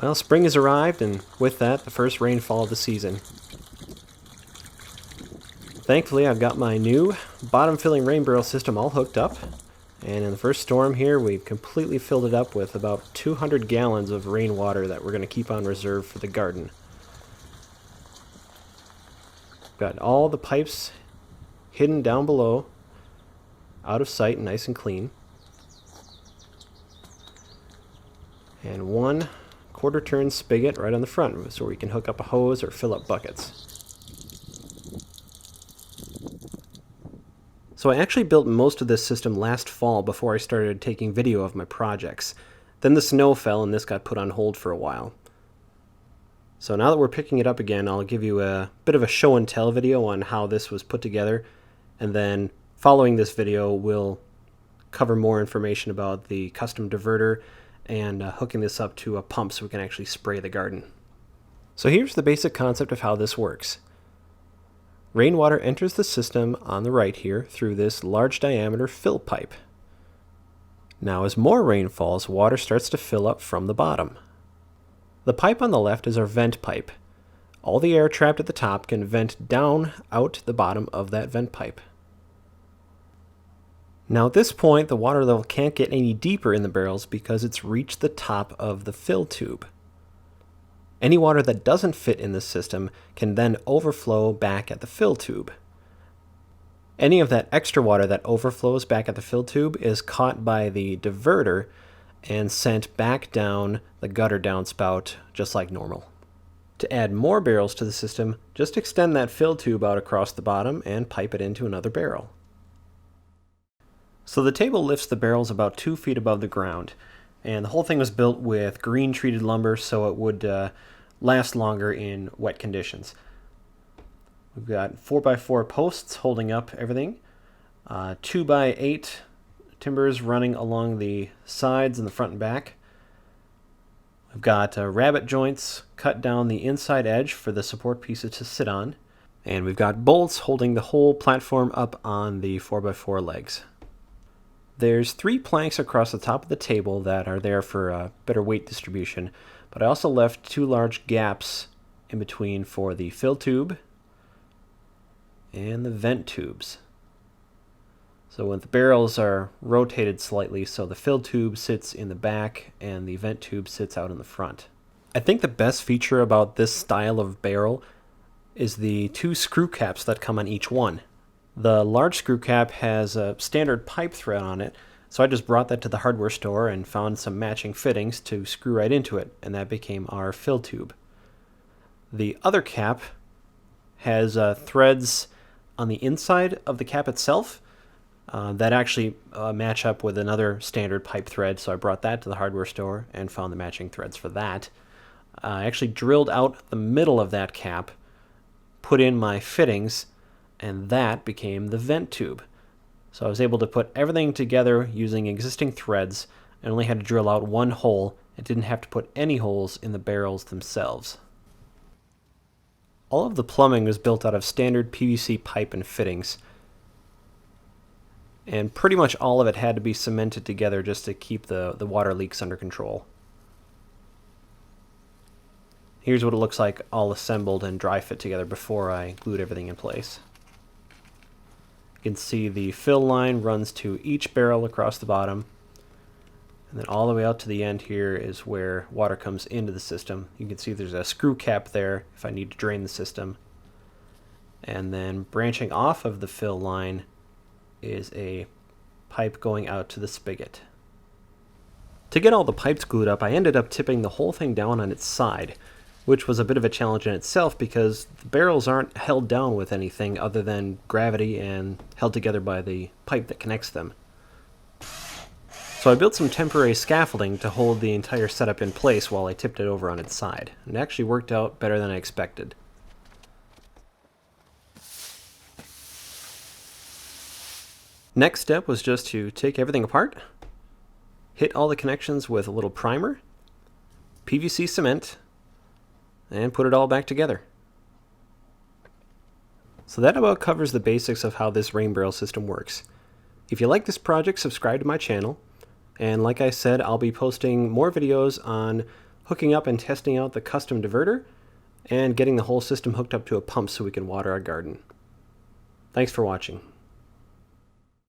Well, spring has arrived, and with that, the first rainfall of the season. Thankfully, I've got my new bottom-filling rain barrel system all hooked up, and in the first storm here, we've completely filled it up with about 200 gallons of rainwater that we're going to keep on reserve for the garden. Got all the pipes hidden down below, out of sight, nice and clean. And one quarter-turn spigot right on the front so we can hook up a hose or fill up buckets. So I actually built most of this system last fall before I started taking video of my projects. Then the snow fell and this got put on hold for a while. So now that we're picking it up again, I'll give you a bit of a show and tell video on how this was put together, and then following this video we'll cover more information about the custom diverter and hooking this up to a pump so we can actually spray the garden. So here's the basic concept of how this works. Rainwater enters the system on the right here through this large diameter fill pipe. Now as more rain falls, water starts to fill up from the bottom. The pipe on the left is our vent pipe. All the air trapped at the top can vent down out the bottom of that vent pipe. Now at this point, the water level can't get any deeper in the barrels because it's reached the top of the fill tube. Any water that doesn't fit in the system can then overflow back at the fill tube. Any of that extra water that overflows back at the fill tube is caught by the diverter and sent back down the gutter downspout just like normal. To add more barrels to the system, just extend that fill tube out across the bottom and pipe it into another barrel. So the table lifts the barrels about 2 feet above the ground, and the whole thing was built with green treated lumber so it would last longer in wet conditions. We've got 4x4 posts holding up everything, 2x8 timbers running along the sides and the front and back. We've got rabbet joints cut down the inside edge for the support pieces to sit on, and we've got bolts holding the whole platform up on the 4x4 legs. There's 3 planks across the top of the table that are there for better weight distribution, but I also left 2 large gaps in between for the fill tube and the vent tubes. So when the barrels are rotated slightly, so the fill tube sits in the back and the vent tube sits out in the front. I think the best feature about this style of barrel is the 2 screw caps that come on each one. The large screw cap has a standard pipe thread on it, so I just brought that to the hardware store and found some matching fittings to screw right into it, and that became our fill tube. The other cap has threads on the inside of the cap itself that actually match up with another standard pipe thread, so I brought that to the hardware store and found the matching threads for that. I actually drilled out the middle of that cap, put in my fittings, and that became the vent tube. So I was able to put everything together using existing threads and only had to drill out 1 hole and didn't have to put any holes in the barrels themselves. All of the plumbing was built out of standard PVC pipe and fittings, and pretty much all of it had to be cemented together just to keep the water leaks under control. Here's what it looks like all assembled and dry fit together before I glued everything in place. You can see the fill line runs to each barrel across the bottom, and then all the way out to the end here is where water comes into the system. You can see there's a screw cap there if I need to drain the system. And then branching off of the fill line is a pipe going out to the spigot. To get all the pipes glued up, I ended up tipping the whole thing down on its side, which was a bit of a challenge in itself because the barrels aren't held down with anything other than gravity and held together by the pipe that connects them. So I built some temporary scaffolding to hold the entire setup in place while I tipped it over on its side. It actually worked out better than I expected. Next step was just to take everything apart, hit all the connections with a little primer, PVC cement, and put it all back together. So that about covers the basics of how this rain barrel system works. If you like this project, subscribe to my channel, and like I said, I'll be posting more videos on hooking up and testing out the custom diverter, and getting the whole system hooked up to a pump so we can water our garden. Thanks for watching.